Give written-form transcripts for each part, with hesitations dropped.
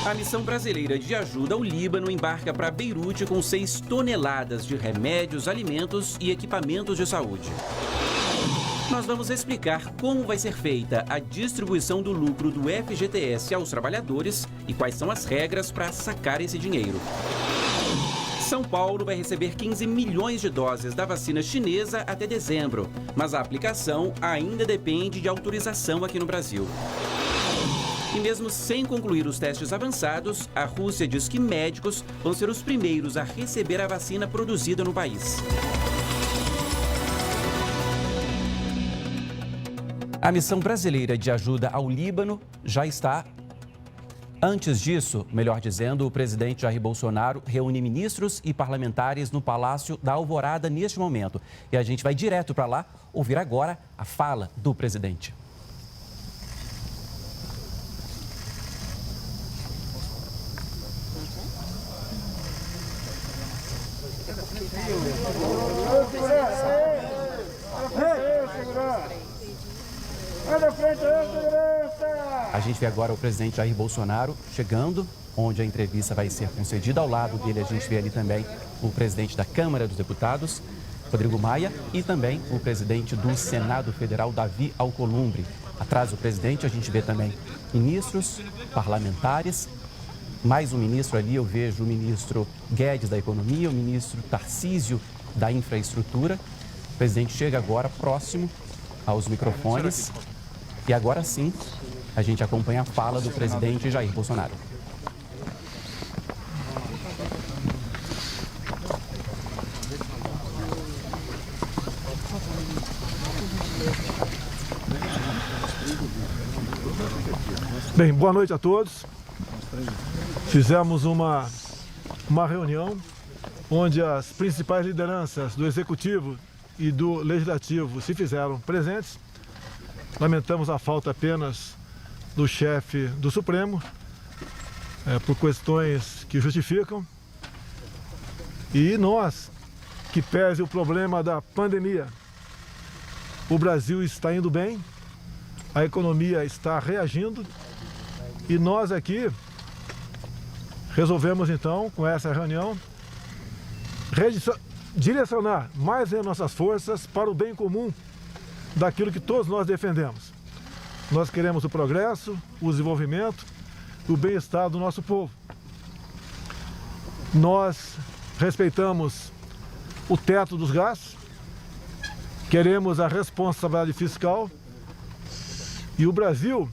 A missão brasileira de ajuda ao Líbano embarca para Beirute com 6 toneladas de remédios, alimentos e equipamentos de saúde. Nós vamos explicar como vai ser feita a distribuição do lucro do FGTS aos trabalhadores e quais são as regras para sacar esse dinheiro. São Paulo vai receber 15 milhões de doses da vacina chinesa até dezembro, mas a aplicação ainda depende de autorização aqui no Brasil. E mesmo sem concluir os testes avançados, a Rússia diz que médicos vão ser os primeiros a receber a vacina produzida no país. A missão brasileira de ajuda ao Líbano já está. Antes disso, melhor dizendo, o presidente Jair Bolsonaro reúne ministros e parlamentares no Palácio da Alvorada neste momento. E a gente vai direto para lá ouvir agora a fala do presidente. A gente vê agora o presidente Jair Bolsonaro chegando, onde a entrevista vai ser concedida. Ao lado dele, a gente vê ali também o presidente da Câmara dos Deputados, Rodrigo Maia, e também o presidente do Senado Federal, Davi Alcolumbre. Atrás do presidente, a gente vê também ministros, parlamentares. Mais um ministro ali, eu vejo o ministro Guedes da Economia, o ministro Tarcísio da Infraestrutura. O presidente chega agora próximo aos microfones. E agora sim, a gente acompanha a fala do presidente Jair Bolsonaro. Bem, boa noite a todos. Fizemos uma reunião onde as principais lideranças do Executivo e do Legislativo se fizeram presentes. Lamentamos a falta apenas do chefe do Supremo, por questões que justificam. E nós, que pese o problema da pandemia, o Brasil está indo bem, a economia está reagindo e nós aqui resolvemos então, com essa reunião, direcionar mais as nossas forças para o bem comum daquilo que todos nós defendemos. Nós queremos o progresso, o desenvolvimento, o bem-estar do nosso povo. Nós respeitamos o teto dos gastos, queremos a responsabilidade fiscal e o Brasil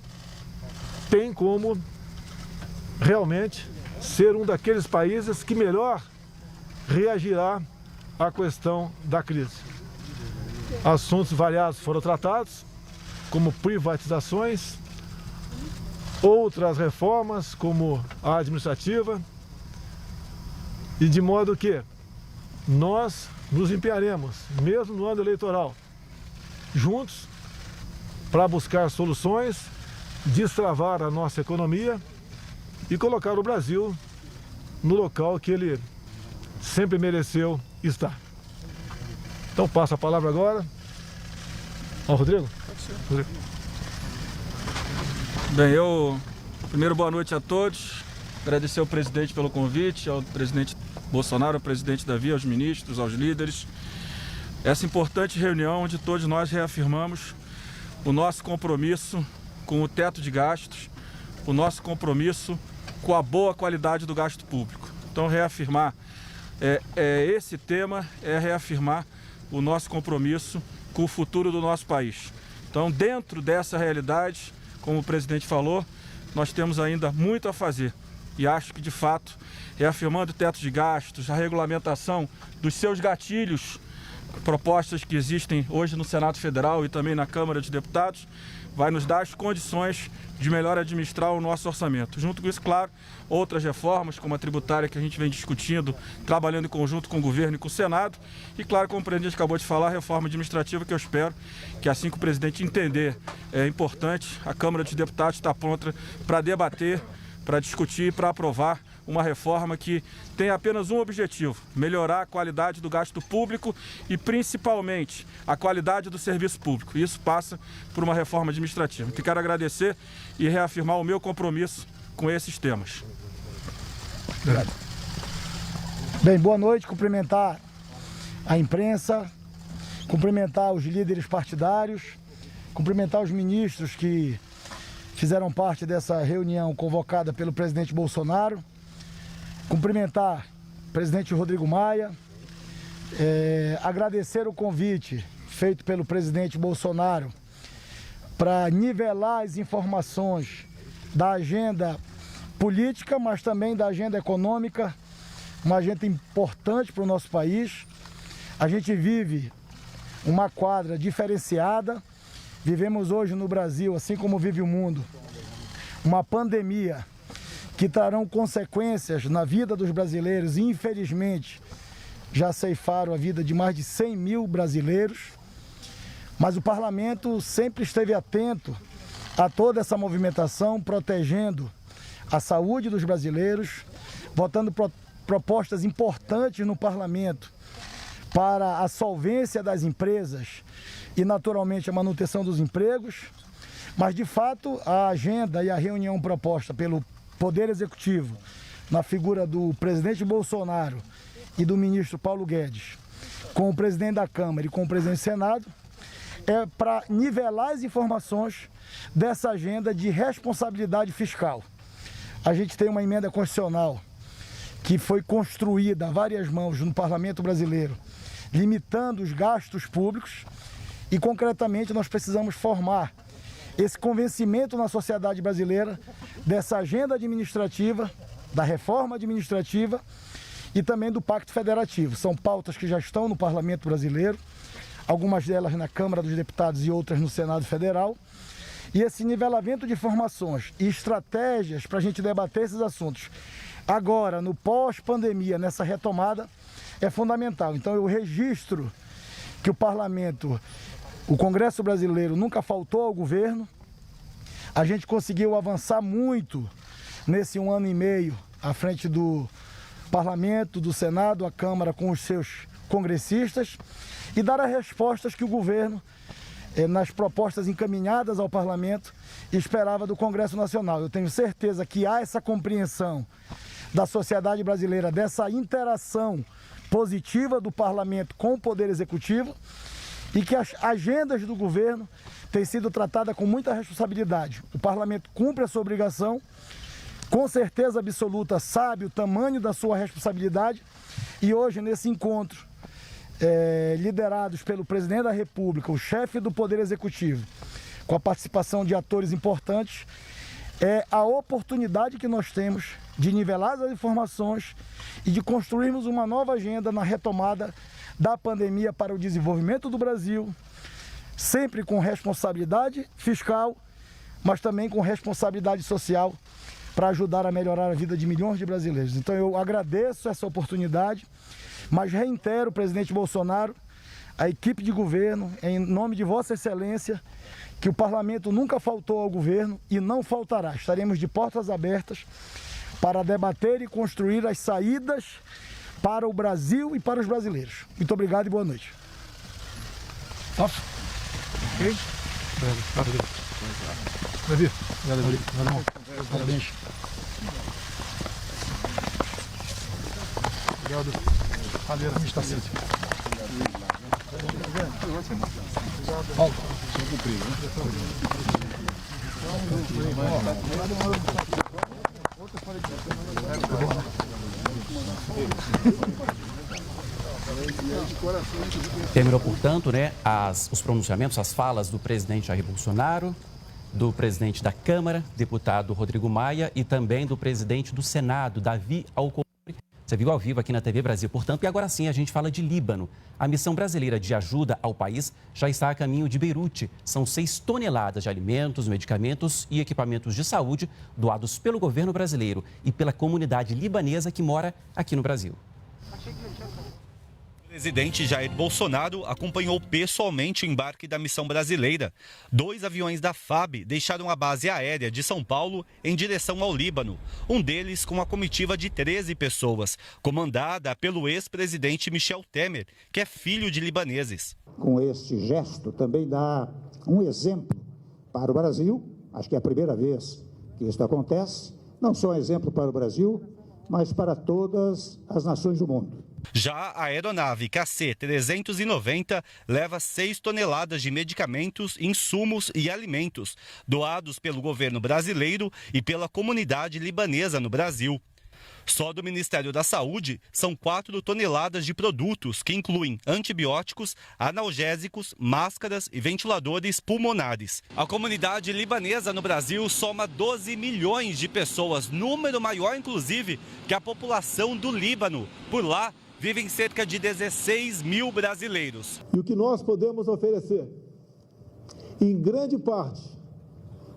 tem como realmente ser um daqueles países que melhor reagirá à questão da crise. Assuntos variados foram tratados, como privatizações, outras reformas, como a administrativa, e de modo que nós nos empenharemos, mesmo no ano eleitoral, juntos, para buscar soluções, destravar a nossa economia e colocar o Brasil no local que ele sempre mereceu estar. Então passo a palavra agora ao Rodrigo. Rodrigo. Bem, primeiro boa noite a todos, agradecer ao presidente pelo convite, ao presidente Bolsonaro, ao presidente Davi, aos ministros, aos líderes. Essa importante reunião onde todos nós reafirmamos o nosso compromisso com o teto de gastos, o nosso compromisso com a boa qualidade do gasto público. Então reafirmar esse tema é reafirmar o nosso compromisso com o futuro do nosso país. Então, dentro dessa realidade, como o presidente falou, nós temos ainda muito a fazer. E acho que, de fato, reafirmando o teto de gastos, a regulamentação dos seus gatilhos, propostas que existem hoje no Senado Federal e também na Câmara dos Deputados, vai nos dar as condições de melhor administrar o nosso orçamento. Junto com isso, claro, outras reformas, como a tributária que a gente vem discutindo, trabalhando em conjunto com o governo e com o Senado. E, claro, como o presidente acabou de falar, a reforma administrativa que eu espero que, assim que o presidente entender, é importante, a Câmara dos Deputados está pronta para debater, para discutir, para aprovar uma reforma que tem apenas um objetivo: melhorar a qualidade do gasto público e, principalmente, a qualidade do serviço público. Isso passa por uma reforma administrativa. Quero agradecer e reafirmar o meu compromisso com esses temas. Obrigado. Bem, boa noite, cumprimentar a imprensa, cumprimentar os líderes partidários, cumprimentar os ministros que fizeram parte dessa reunião convocada pelo presidente Bolsonaro, cumprimentar o presidente Rodrigo Maia, agradecer o convite feito pelo presidente Bolsonaro para nivelar as informações da agenda política, mas também da agenda econômica, uma agenda importante para o nosso país. A gente vive uma quadra diferenciada, vivemos hoje no Brasil, assim como vive o mundo, uma pandemia que trarão consequências na vida dos brasileiros e, infelizmente, já ceifaram a vida de mais de 100 mil brasileiros. Mas o parlamento sempre esteve atento a toda essa movimentação, protegendo a saúde dos brasileiros, votando propostas importantes no parlamento para a solvência das empresas e, naturalmente, a manutenção dos empregos. Mas, de fato, a agenda e a reunião proposta pelo Poder Executivo, na figura do presidente Bolsonaro e do ministro Paulo Guedes, com o presidente da Câmara e com o presidente do Senado, é para nivelar as informações dessa agenda de responsabilidade fiscal. A gente tem uma emenda constitucional que foi construída a várias mãos no Parlamento brasileiro, limitando os gastos públicos, e concretamente nós precisamos formar esse convencimento na sociedade brasileira dessa agenda administrativa, da reforma administrativa e também do Pacto Federativo. São pautas que já estão no Parlamento brasileiro, algumas delas na Câmara dos Deputados e outras no Senado Federal. E esse nivelamento de informações e estratégias para a gente debater esses assuntos agora, no pós-pandemia, nessa retomada, é fundamental. Então eu registro que o Parlamento, o Congresso brasileiro, nunca faltou ao governo. A gente conseguiu avançar muito nesse 1 ano e meio à frente do Parlamento, do Senado, a Câmara com os seus congressistas, e dar as respostas que o governo, nas propostas encaminhadas ao Parlamento, esperava do Congresso Nacional. Eu tenho certeza que há essa compreensão da sociedade brasileira, dessa interação positiva do Parlamento com o Poder Executivo, e que as agendas do governo têm sido tratadas com muita responsabilidade. O Parlamento cumpre a sua obrigação, com certeza absoluta sabe o tamanho da sua responsabilidade, e hoje, nesse encontro, liderados pelo presidente da República, o chefe do Poder Executivo, com a participação de atores importantes, é a oportunidade que nós temos de nivelar as informações e de construirmos uma nova agenda na retomada da pandemia para o desenvolvimento do Brasil, sempre com responsabilidade fiscal, mas também com responsabilidade social para ajudar a melhorar a vida de milhões de brasileiros. Então eu agradeço essa oportunidade, mas reitero, presidente Bolsonaro, a equipe de governo, em nome de Vossa Excelência, que o Parlamento nunca faltou ao governo e não faltará. Estaremos de portas abertas para debater e construir as saídas para o Brasil e para os brasileiros. Muito obrigado e boa noite. Ok? Davi. Parabéns. Obrigado. Cadeira, está certo. Paulo. Terminou, portanto, os pronunciamentos, as falas do presidente Jair Bolsonaro, do presidente da Câmara, deputado Rodrigo Maia, e também do presidente do Senado, Davi Alcolumbre. Você viu ao vivo aqui na TV Brasil, portanto, e agora sim a gente fala de Líbano. A missão brasileira de ajuda ao país já está a caminho de Beirute. São 6 toneladas de alimentos, medicamentos e equipamentos de saúde doados pelo governo brasileiro e pela comunidade libanesa que mora aqui no Brasil. O presidente Jair Bolsonaro acompanhou pessoalmente o embarque da missão brasileira. 2 aviões da FAB deixaram a base aérea de São Paulo em direção ao Líbano. Um deles com uma comitiva de 13 pessoas, comandada pelo ex-presidente Michel Temer, que é filho de libaneses. Com este gesto também dá um exemplo para o Brasil. Acho que é a primeira vez que isso acontece. Não só um exemplo para o Brasil, mas para todas as nações do mundo. Já a aeronave KC-390 leva 6 toneladas de medicamentos, insumos e alimentos doados pelo governo brasileiro e pela comunidade libanesa no Brasil. Só do Ministério da Saúde são 4 toneladas de produtos que incluem antibióticos, analgésicos, máscaras e ventiladores pulmonares. A comunidade libanesa no Brasil soma 12 milhões de pessoas, número maior inclusive que a população do Líbano. Por lá vivem cerca de 16 mil brasileiros. E o que nós podemos oferecer, em grande parte,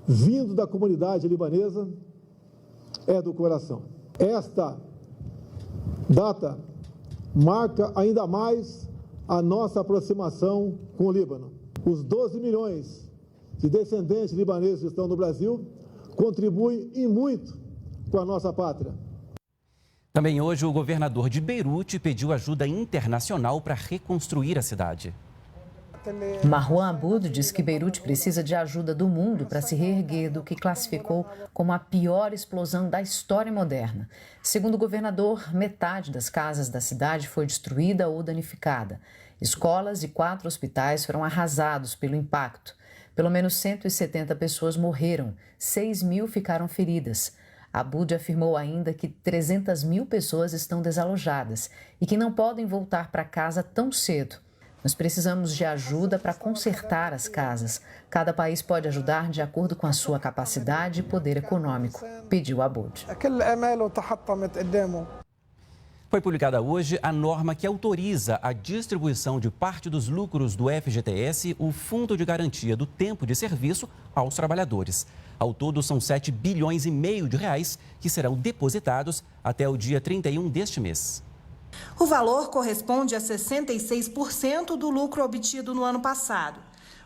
vindo da comunidade libanesa, é do coração. Esta data marca ainda mais a nossa aproximação com o Líbano. Os 12 milhões de descendentes libaneses que estão no Brasil contribuem e muito com a nossa pátria. Também hoje, o governador de Beirute pediu ajuda internacional para reconstruir a cidade. Marwan Aboud diz que Beirute precisa de ajuda do mundo para se reerguer do que classificou como a pior explosão da história moderna. Segundo o governador, metade das casas da cidade foi destruída ou danificada. Escolas e 4 hospitais foram arrasados pelo impacto. Pelo menos 170 pessoas morreram, 6 mil ficaram feridas. Aboud afirmou ainda que 300 mil pessoas estão desalojadas e que não podem voltar para casa tão cedo. Nós precisamos de ajuda para consertar as casas. Cada país pode ajudar de acordo com a sua capacidade e poder econômico, pediu Aboud. Foi publicada hoje a norma que autoriza a distribuição de parte dos lucros do FGTS, o Fundo de Garantia do Tempo de Serviço, aos trabalhadores. Ao todo, são 7,5 bilhões de reais que serão depositados até o dia 31 deste mês. O valor corresponde a 66% do lucro obtido no ano passado.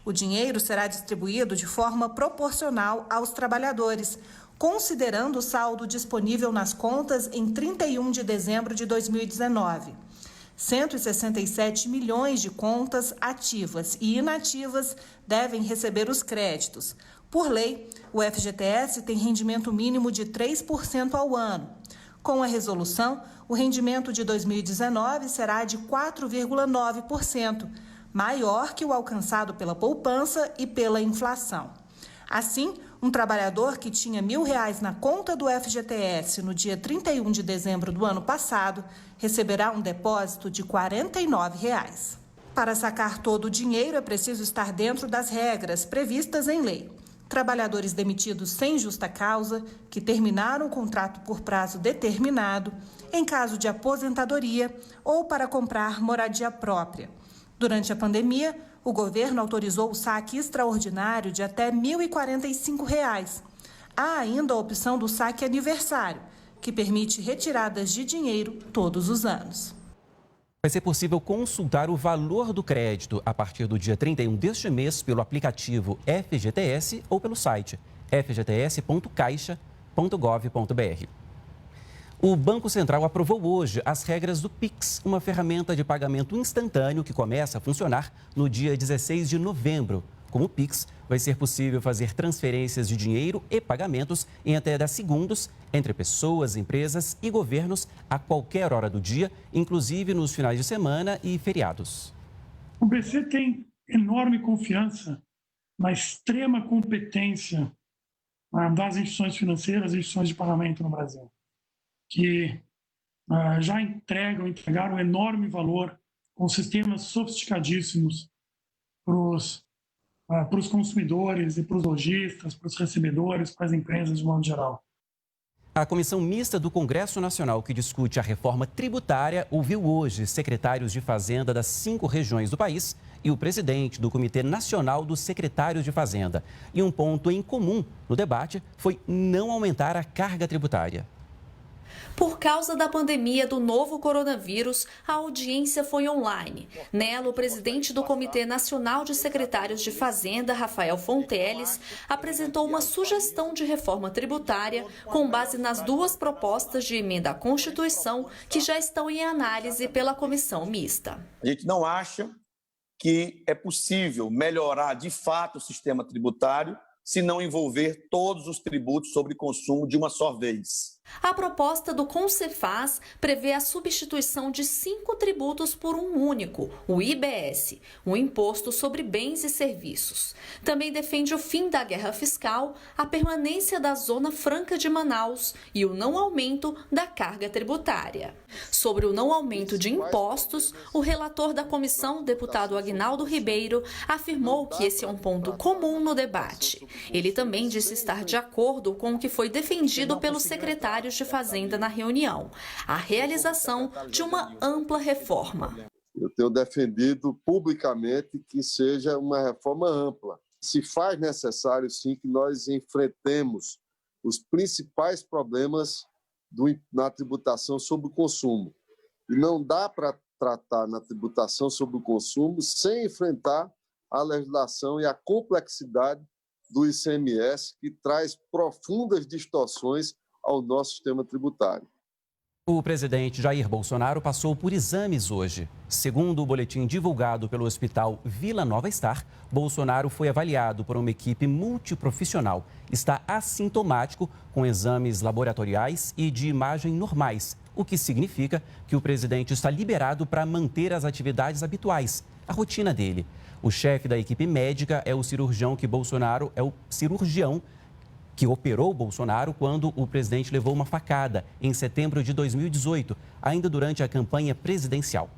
O dinheiro será distribuído de forma proporcional aos trabalhadores, considerando o saldo disponível nas contas em 31 de dezembro de 2019. 167 milhões de contas ativas e inativas devem receber os créditos. Por lei, o FGTS tem rendimento mínimo de 3% ao ano. Com a resolução, o rendimento de 2019 será de 4,9%, maior que o alcançado pela poupança e pela inflação. Assim, um trabalhador que tinha R$1.000 na conta do FGTS no dia 31 de dezembro do ano passado, receberá um depósito de R$ 49. Para sacar todo o dinheiro, é preciso estar dentro das regras previstas em lei. Trabalhadores demitidos sem justa causa, que terminaram o contrato por prazo determinado, em caso de aposentadoria ou para comprar moradia própria. Durante a pandemia, o governo autorizou o saque extraordinário de até R$ 1.045. Há ainda a opção do saque aniversário, que permite retiradas de dinheiro todos os anos. Vai ser possível consultar o valor do crédito a partir do dia 31 deste mês pelo aplicativo FGTS ou pelo site fgts.caixa.gov.br. O Banco Central aprovou hoje as regras do Pix, uma ferramenta de pagamento instantâneo que começa a funcionar no dia 16 de novembro. Com o Pix, vai ser possível fazer transferências de dinheiro e pagamentos em até 10 segundos entre pessoas, empresas e governos a qualquer hora do dia, inclusive nos finais de semana e feriados. O BC tem enorme confiança na extrema competência das instituições financeiras e instituições de pagamento no Brasil, que já entregaram enorme valor com sistemas sofisticadíssimos para os consumidores e para os lojistas, para os recebedores, para as empresas de modo geral. A Comissão Mista do Congresso Nacional, que discute a reforma tributária, ouviu hoje secretários de Fazenda das 5 regiões do país e o presidente do Comitê Nacional dos Secretários de Fazenda. E um ponto em comum no debate foi não aumentar a carga tributária. Por causa da pandemia do novo coronavírus, a audiência foi online. Nela, o presidente do Comitê Nacional de Secretários de Fazenda, Rafael Fonteles, apresentou uma sugestão de reforma tributária com base nas 2 propostas de emenda à Constituição que já estão em análise pela Comissão Mista. A gente não acha que é possível melhorar de fato o sistema tributário se não envolver todos os tributos sobre consumo de uma só vez. A proposta do Concefaz prevê a substituição de 5 tributos por um único, o IBS, o Imposto sobre Bens e Serviços. Também defende o fim da guerra fiscal, a permanência da Zona Franca de Manaus e o não aumento da carga tributária. Sobre o não aumento de impostos, o relator da comissão, deputado Aguinaldo Ribeiro, afirmou que esse é um ponto comum no debate. Ele também disse estar de acordo com o que foi defendido pelos secretários de Fazenda na reunião, a realização de uma ampla reforma. Eu tenho defendido publicamente que seja uma reforma ampla. Se faz necessário, sim, que nós enfrentemos os principais problemas na tributação sobre o consumo. E não dá para tratar na tributação sobre o consumo sem enfrentar a legislação e a complexidade do ICMS, que traz profundas distorções ao nosso sistema tributário. O presidente Jair Bolsonaro passou por exames hoje. Segundo o boletim divulgado pelo Hospital Vila Nova Star, Bolsonaro foi avaliado por uma equipe multiprofissional. Está assintomático, com exames laboratoriais e de imagem normais, o que significa que o presidente está liberado para manter as atividades habituais, a rotina dele. O chefe da equipe médica é o cirurgião que operou Bolsonaro quando o presidente levou uma facada em setembro de 2018, ainda durante a campanha presidencial.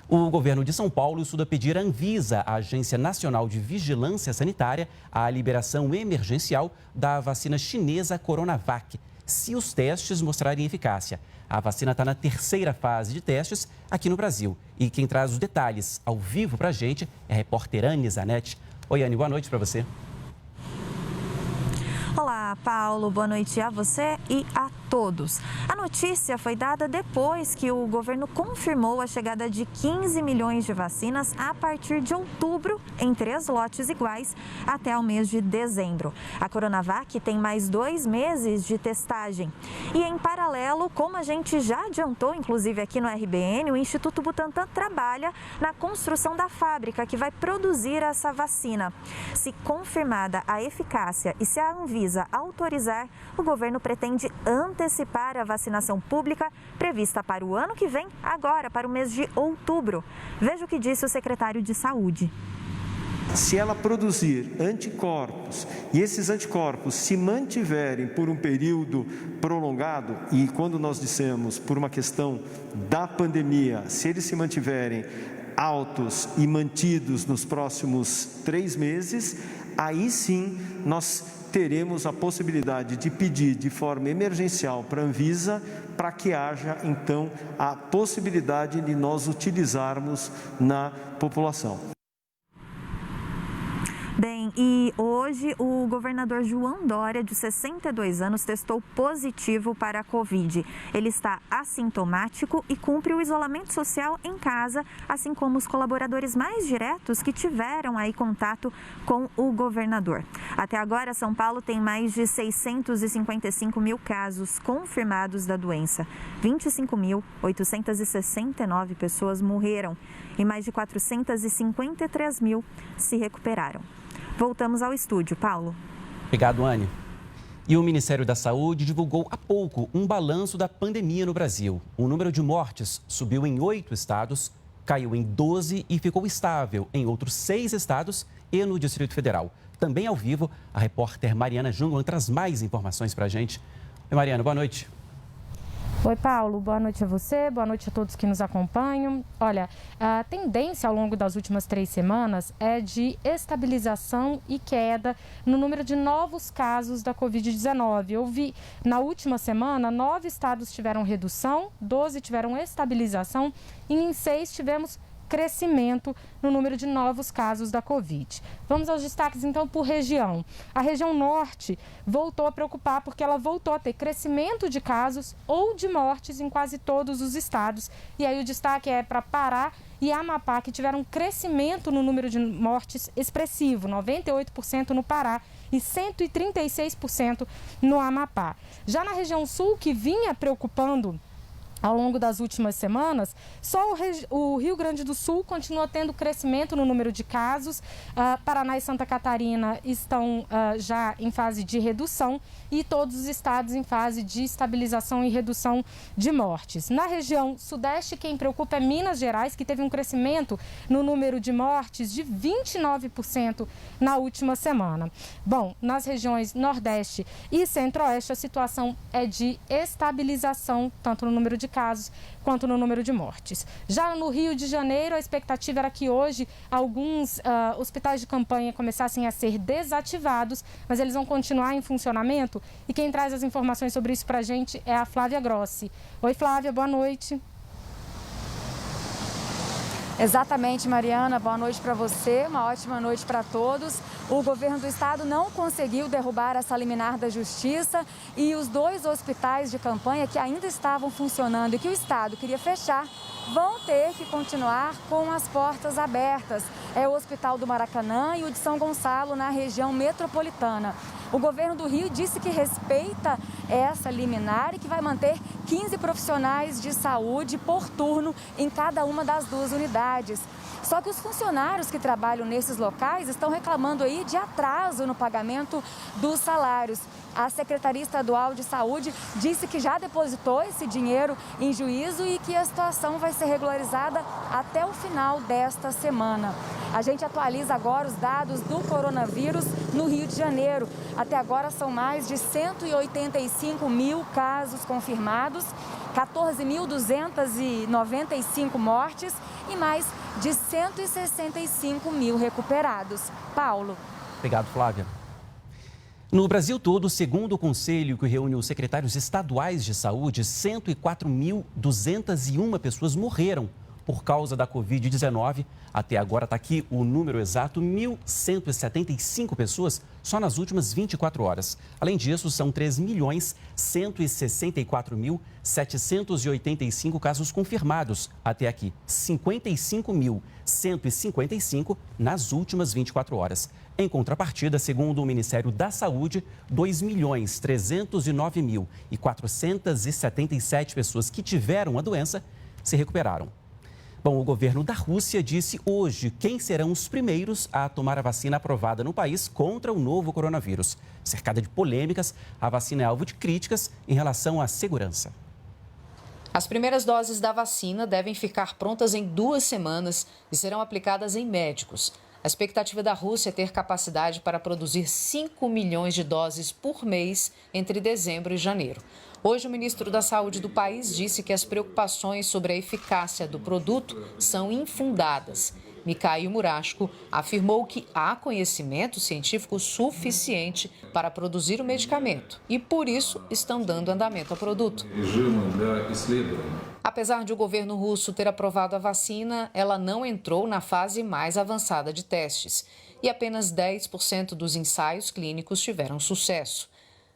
O governo de São Paulo estuda pedir à Anvisa, a Agência Nacional de Vigilância Sanitária, a liberação emergencial da vacina chinesa Coronavac, se os testes mostrarem eficácia. A vacina está na 3ª fase de testes aqui no Brasil. E quem traz os detalhes ao vivo para a gente é a repórter Anne Zanetti. Oi, Anne, boa noite para você. Olá, Paulo. Boa noite a você e a todos. A notícia foi dada depois que o governo confirmou a chegada de 15 milhões de vacinas a partir de outubro, em 3 lotes iguais, até o mês de dezembro. A Coronavac tem mais 2 meses de testagem. E, em paralelo, como a gente já adiantou, inclusive aqui no RBN, o Instituto Butantan trabalha na construção da fábrica que vai produzir essa vacina. Se confirmada a eficácia e se a Anvisa autorizar, o governo pretende antecipar a vacinação pública prevista para o ano que vem, agora para o mês de outubro. Veja o que disse o secretário de Saúde. Se ela produzir anticorpos e esses anticorpos se mantiverem por um período prolongado, e quando nós dissemos por uma questão da pandemia, se eles se mantiverem altos e mantidos nos próximos 3 meses, aí sim nós teremos a possibilidade de pedir de forma emergencial para a Anvisa para que haja, então, a possibilidade de nós utilizarmos na população. Bem, e hoje o governador João Dória, de 62 anos, testou positivo para a Covid. Ele está assintomático e cumpre o isolamento social em casa, assim como os colaboradores mais diretos que tiveram aí contato com o governador. Até agora, São Paulo tem mais de 655 mil casos confirmados da doença. 25.869 pessoas morreram e mais de 453 mil se recuperaram. Voltamos ao estúdio, Paulo. Obrigado, Anne. E o Ministério da Saúde divulgou há pouco um balanço da pandemia no Brasil. O número de mortes subiu em 8 estados, caiu em 12 e ficou estável em outros 6 estados e no Distrito Federal. Também ao vivo, a repórter Mariana Jungon traz mais informações para a gente. Oi, Mariana, boa noite. Oi, Paulo, boa noite a você, boa noite a todos que nos acompanham. Olha, a tendência ao longo das últimas 3 semanas é de estabilização e queda no número de novos casos da Covid-19. Eu vi, na última semana, 9 estados tiveram redução, 12 tiveram estabilização e em 6 tivemos crescimento no número de novos casos da Covid. Vamos aos destaques, então, por região. A região norte voltou a preocupar porque ela voltou a ter crescimento de casos ou de mortes em quase todos os estados. E aí o destaque é para Pará e Amapá, que tiveram um crescimento no número de mortes expressivo, 98% no Pará e 136% no Amapá. Já na região sul, que vinha preocupando ao longo das últimas semanas, só o Rio Grande do Sul continua tendo crescimento no número de casos. Paraná e Santa Catarina estão já em fase de redução e todos os estados em fase de estabilização e redução de mortes. Na região sudeste, quem preocupa é Minas Gerais, que teve um crescimento no número de mortes de 29% na última semana. Bom, nas regiões Nordeste e Centro-Oeste, a situação é de estabilização, tanto no número de casos quanto no número de mortes. Já no Rio de Janeiro, a expectativa era que hoje alguns hospitais de campanha começassem a ser desativados, mas eles vão continuar em funcionamento. E quem traz as informações sobre isso para a gente é a Flávia Grossi. Oi, Flávia, boa noite. Exatamente, Mariana. Boa noite para você, uma ótima noite para todos. O governo do estado não conseguiu derrubar essa liminar da justiça e os 2 hospitais de campanha que ainda estavam funcionando e que o estado queria fechar vão ter que continuar com as portas abertas. É o Hospital do Maracanã e o de São Gonçalo, na região metropolitana. O governo do Rio disse que respeita essa liminar e que vai manter 15 profissionais de saúde por turno em cada uma das 2 unidades. Só que os funcionários que trabalham nesses locais estão reclamando aí de atraso no pagamento dos salários. A Secretaria Estadual de Saúde disse que já depositou esse dinheiro em juízo e que a situação vai ser regularizada até o final desta semana. A gente atualiza agora os dados do coronavírus no Rio de Janeiro. Até agora são mais de 185 mil casos confirmados, 14.295 mortes e mais de 165 mil recuperados. Paulo. Obrigado, Flávia. No Brasil todo, segundo o conselho que reúne os secretários estaduais de saúde, 104.201 pessoas morreram por causa da Covid-19. Até agora está aqui o número exato, 1.175 pessoas só nas últimas 24 horas. Além disso, são 3.164.785 casos confirmados até aqui, 55.155 nas últimas 24 horas. Em contrapartida, segundo o Ministério da Saúde, 2.309.477 pessoas que tiveram a doença se recuperaram. Bom, o governo da Rússia disse hoje quem serão os primeiros a tomar a vacina aprovada no país contra o novo coronavírus. Cercada de polêmicas, a vacina é alvo de críticas em relação à segurança. As primeiras doses da vacina devem ficar prontas em 2 semanas e serão aplicadas em médicos. A expectativa da Rússia é ter capacidade para produzir 5 milhões de doses por mês entre dezembro e janeiro. Hoje, o ministro da Saúde do país disse que as preocupações sobre a eficácia do produto são infundadas. Mikhail Murashko afirmou que há conhecimento científico suficiente para produzir o medicamento e, por isso, estão dando andamento ao produto. Apesar de o governo russo ter aprovado a vacina, ela não entrou na fase mais avançada de testes e apenas 10% dos ensaios clínicos tiveram sucesso.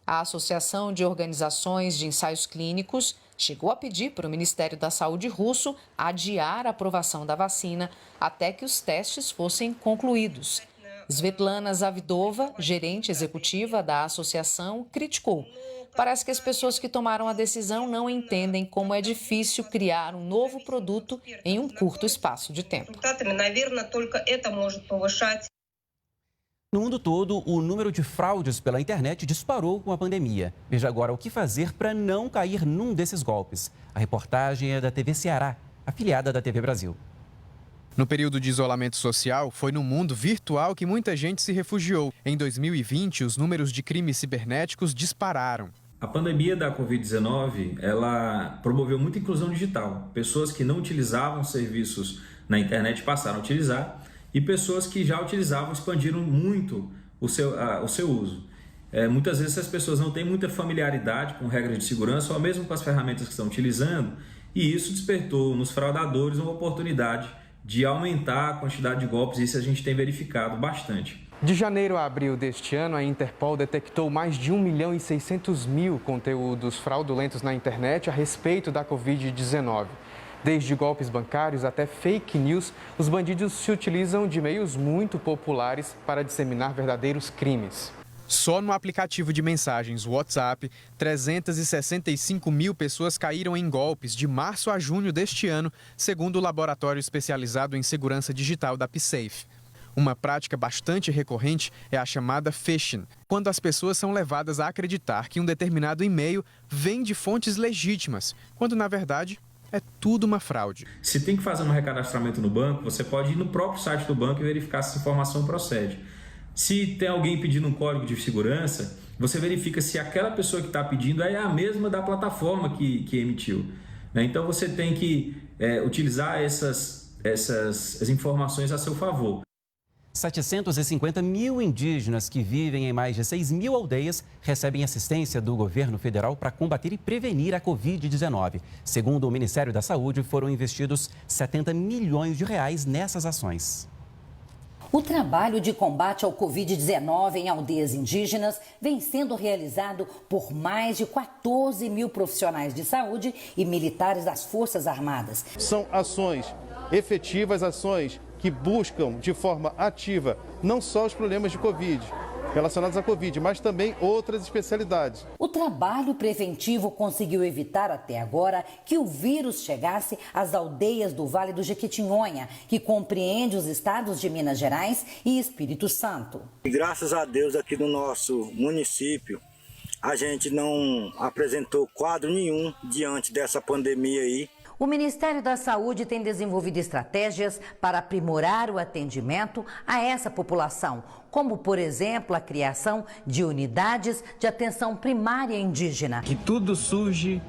A Associação de Organizações de Ensaios Clínicos chegou a pedir para o Ministério da Saúde russo adiar a aprovação da vacina até que os testes fossem concluídos. Svetlana Zavidova, gerente executiva da associação, criticou. Parece que as pessoas que tomaram a decisão não entendem como é difícil criar um novo produto em um curto espaço de tempo. No mundo todo, o número de fraudes pela internet disparou com a pandemia. Veja agora o que fazer para não cair num desses golpes. A reportagem é da TV Ceará, afiliada da TV Brasil. No período de isolamento social, foi no mundo virtual que muita gente se refugiou. Em 2020, os números de crimes cibernéticos dispararam. A pandemia da Covid-19, ela promoveu muita inclusão digital. Pessoas que não utilizavam serviços na internet passaram a utilizar e pessoas que já utilizavam expandiram muito o seu uso. Muitas vezes as pessoas não têm muita familiaridade com regras de segurança ou mesmo com as ferramentas que estão utilizando, e isso despertou nos fraudadores uma oportunidade de aumentar a quantidade de golpes, e isso a gente tem verificado bastante. De janeiro a abril deste ano, a Interpol detectou mais de 1.600.000 conteúdos fraudulentos na internet a respeito da Covid-19. Desde golpes bancários até fake news, os bandidos se utilizam de meios muito populares para disseminar verdadeiros crimes. Só no aplicativo de mensagens WhatsApp, 365 mil pessoas caíram em golpes de março a junho deste ano, segundo o laboratório especializado em segurança digital da PSafe. Uma prática bastante recorrente é a chamada phishing, quando as pessoas são levadas a acreditar que um determinado e-mail vem de fontes legítimas, quando na verdade é tudo uma fraude. Se tem que fazer um recadastramento no banco, você pode ir no próprio site do banco e verificar se essa informação procede. Se tem alguém pedindo um código de segurança, você verifica se aquela pessoa que está pedindo é a mesma da plataforma que emitiu. Então você tem que utilizar essas informações a seu favor. 750 mil indígenas que vivem em mais de 6 mil aldeias recebem assistência do governo federal para combater e prevenir a Covid-19. Segundo o Ministério da Saúde, foram investidos 70 milhões de reais nessas ações. O trabalho de combate ao Covid-19 em aldeias indígenas vem sendo realizado por mais de 14 mil profissionais de saúde e militares das Forças Armadas. São ações efetivas, ações que buscam de forma ativa não só os problemas de Covid, relacionados à Covid, mas também outras especialidades. O trabalho preventivo conseguiu evitar até agora que o vírus chegasse às aldeias do Vale do Jequitinhonha, que compreende os estados de Minas Gerais e Espírito Santo. Graças a Deus, aqui no nosso município, a gente não apresentou quadro nenhum diante dessa pandemia aí. O Ministério da Saúde tem desenvolvido estratégias para aprimorar o atendimento a essa população, como, por exemplo, a criação de unidades de atenção primária indígena. Que tudo surge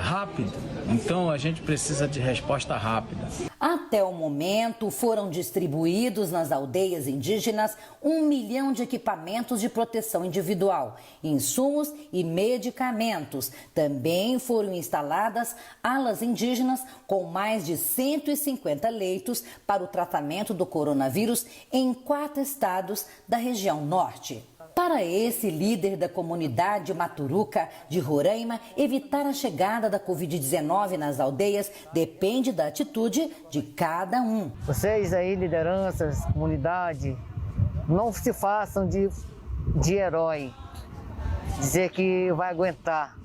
rápido, então a gente precisa de resposta rápida. Até o momento, foram distribuídos nas aldeias indígenas 1 milhão de equipamentos de proteção individual, insumos e medicamentos. Também foram instaladas alas indígenas com mais de 150 leitos para o tratamento do coronavírus em 4 estados da região norte. Para esse líder da comunidade Maturuca de Roraima, evitar a chegada da Covid-19 nas aldeias depende da atitude de cada um. Vocês aí, lideranças, comunidade, não se façam de herói, dizer que vai aguentar.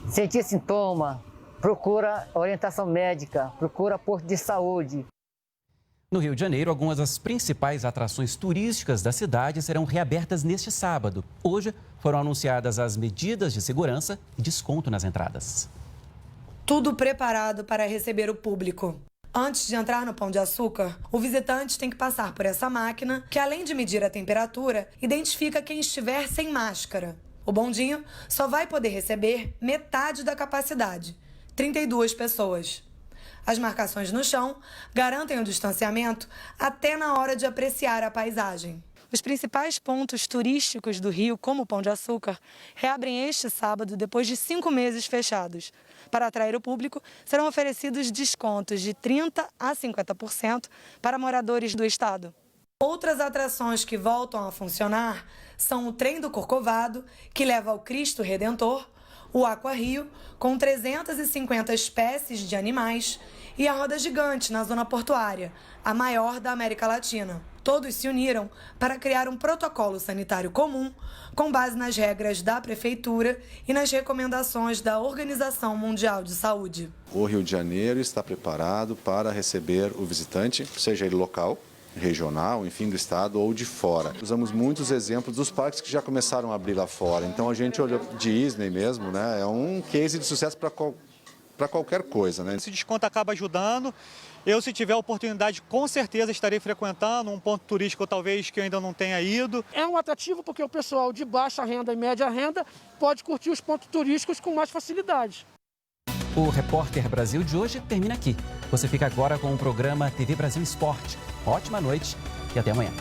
Sentir sintoma, procura orientação médica, procura posto de saúde. No Rio de Janeiro, algumas das principais atrações turísticas da cidade serão reabertas neste sábado. Hoje foram anunciadas as medidas de segurança e desconto nas entradas. Tudo preparado para receber o público. Antes de entrar no Pão de Açúcar, o visitante tem que passar por essa máquina que, além de medir a temperatura, identifica quem estiver sem máscara. O bondinho só vai poder receber metade da capacidade, 32 pessoas. As marcações no chão garantem o distanciamento até na hora de apreciar a paisagem. Os principais pontos turísticos do Rio, como o Pão de Açúcar, reabrem este sábado depois de 5 meses fechados. Para atrair o público, serão oferecidos descontos de 30% a 50% para moradores do estado. Outras atrações que voltam a funcionar são o Trem do Corcovado, que leva ao Cristo Redentor, o Aqua Rio, com 350 espécies de animais, e a Roda Gigante, na zona portuária, a maior da América Latina. Todos se uniram para criar um protocolo sanitário comum, com base nas regras da Prefeitura e nas recomendações da Organização Mundial de Saúde. O Rio de Janeiro está preparado para receber o visitante, seja ele local, regional, enfim, do estado ou de fora. Usamos muitos exemplos dos parques que já começaram a abrir lá fora. Então a gente olha Disney mesmo, né? É um case de sucesso para qualquer coisa, né? Esse desconto acaba ajudando. Eu, se tiver oportunidade, com certeza estarei frequentando um ponto turístico talvez que eu ainda não tenha ido. É um atrativo porque o pessoal de baixa renda e média renda pode curtir os pontos turísticos com mais facilidade. O Repórter Brasil de hoje termina aqui. Você fica agora com o programa TV Brasil Esporte. Ótima noite e até amanhã.